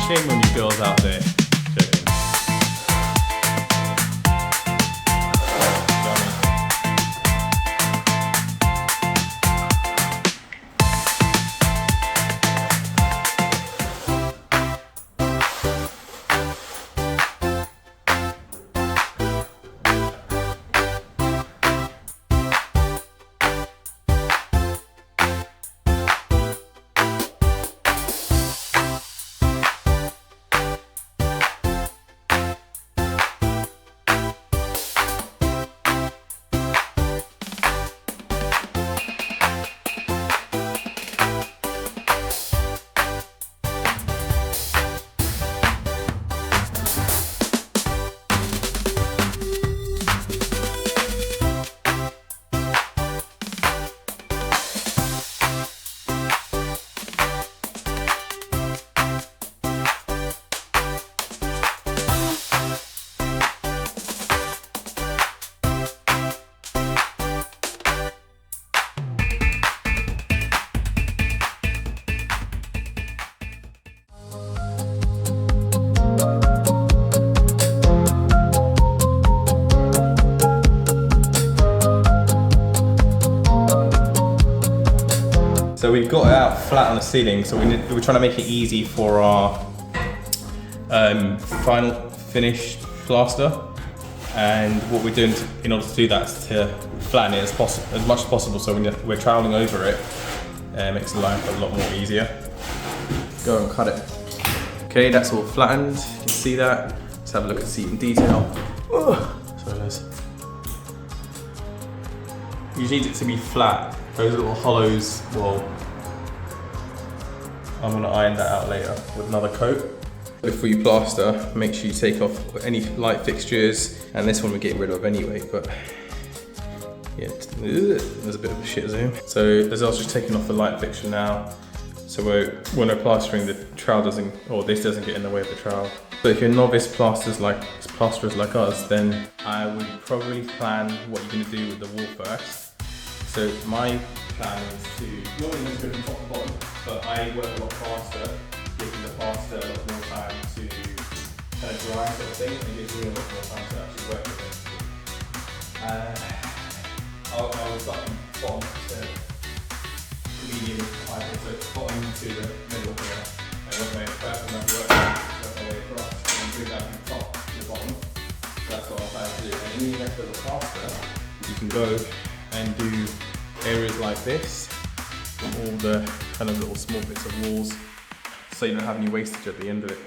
Shame on you girls out there. Joking. So we've got it out flat on the ceiling, so we're trying to make it easy for our final finished plaster. And what we're doing in order to do that is to flatten it as much as possible. So when we're troweling over it, it makes the life a lot more easier. Go and cut it. Okay, that's all flattened. You can see that. Let's have a look and see it in detail. Oh, sorry guys. You need it to be flat. Those little hollows, well, I'm gonna iron that out later with another coat. Before you plaster, make sure you take off any light fixtures, and this one we're getting rid of anyway, but yeah, there's a bit of a shit zoom. So Lizelle's just taking off the light fixture now. So when we're plastering, the trowel doesn't, or this doesn't get in the way of the trowel. But if you're novice plasterers like us, then I would probably plan what you're gonna do with the wall first. So my plan is to, normally I'm going from top to bottom, but I work a lot faster, giving the plaster a lot more time to kind of dry sort of thing, and gives me a lot more time to actually work with it. I will start from bottom to medium, so bottom to the middle here, and work my way back and work my way across, and then bring that from top to the bottom. So that's what I plan to do. And in the rest of the plaster, you can go and do areas like this, all the kind of little small bits of walls, so you don't have any wastage at the end of it.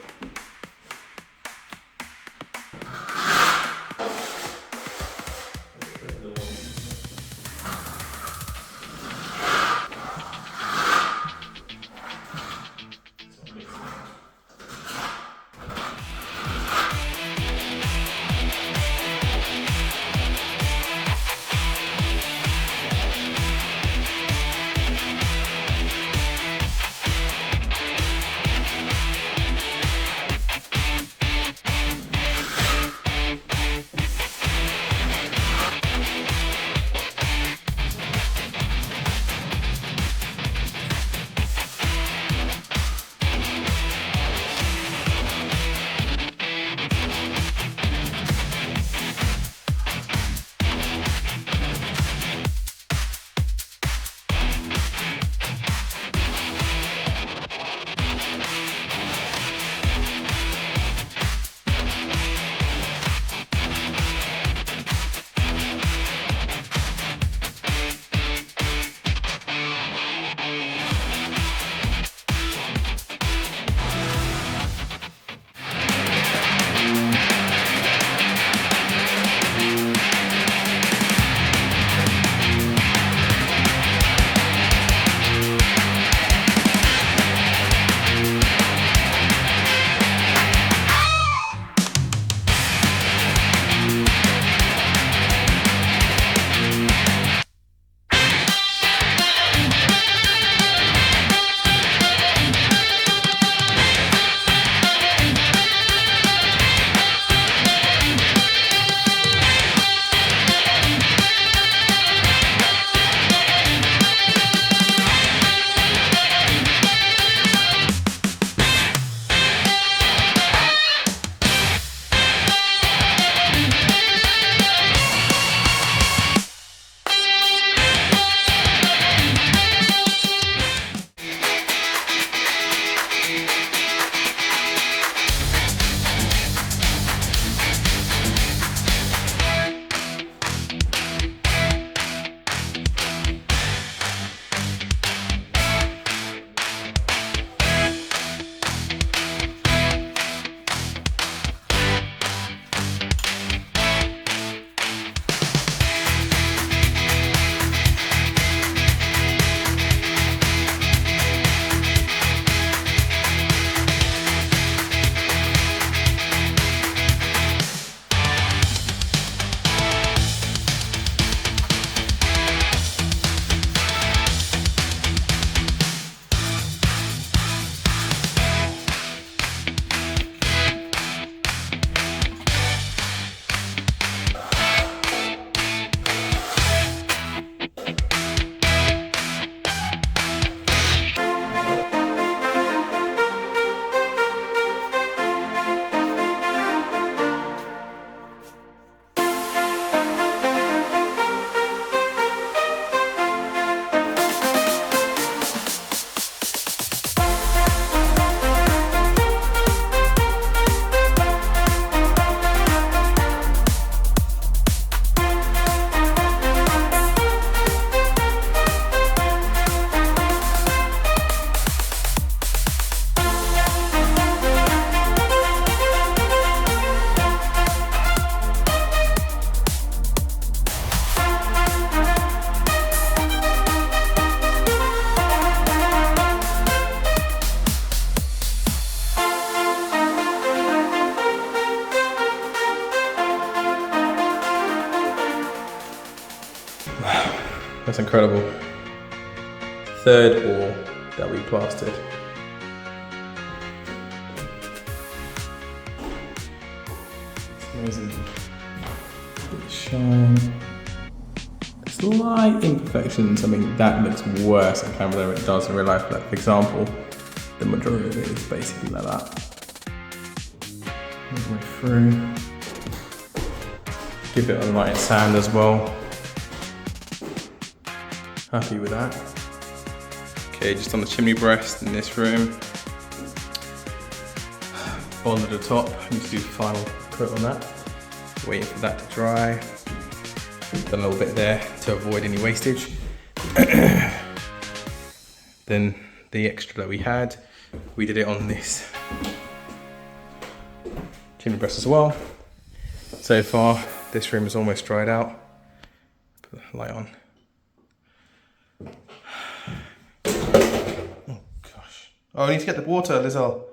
That's incredible. Third wall that we plastered. It's amazing. Shine. Slight imperfections. I mean, that looks worse on camera than it does in real life. Like, for example, the majority of it is basically like that. All the way through. Give it a light sand as well. Happy with that. Okay, just on the chimney breast in this room. Bond at the top. I need to do the final coat on that. Waiting for that to dry. Done a little bit there to avoid any wastage. Then the extra that we had, we did it on this chimney breast as well. So far, this room is almost dried out. Put the light on. Oh gosh. Oh, I need to get the water, Lizelle.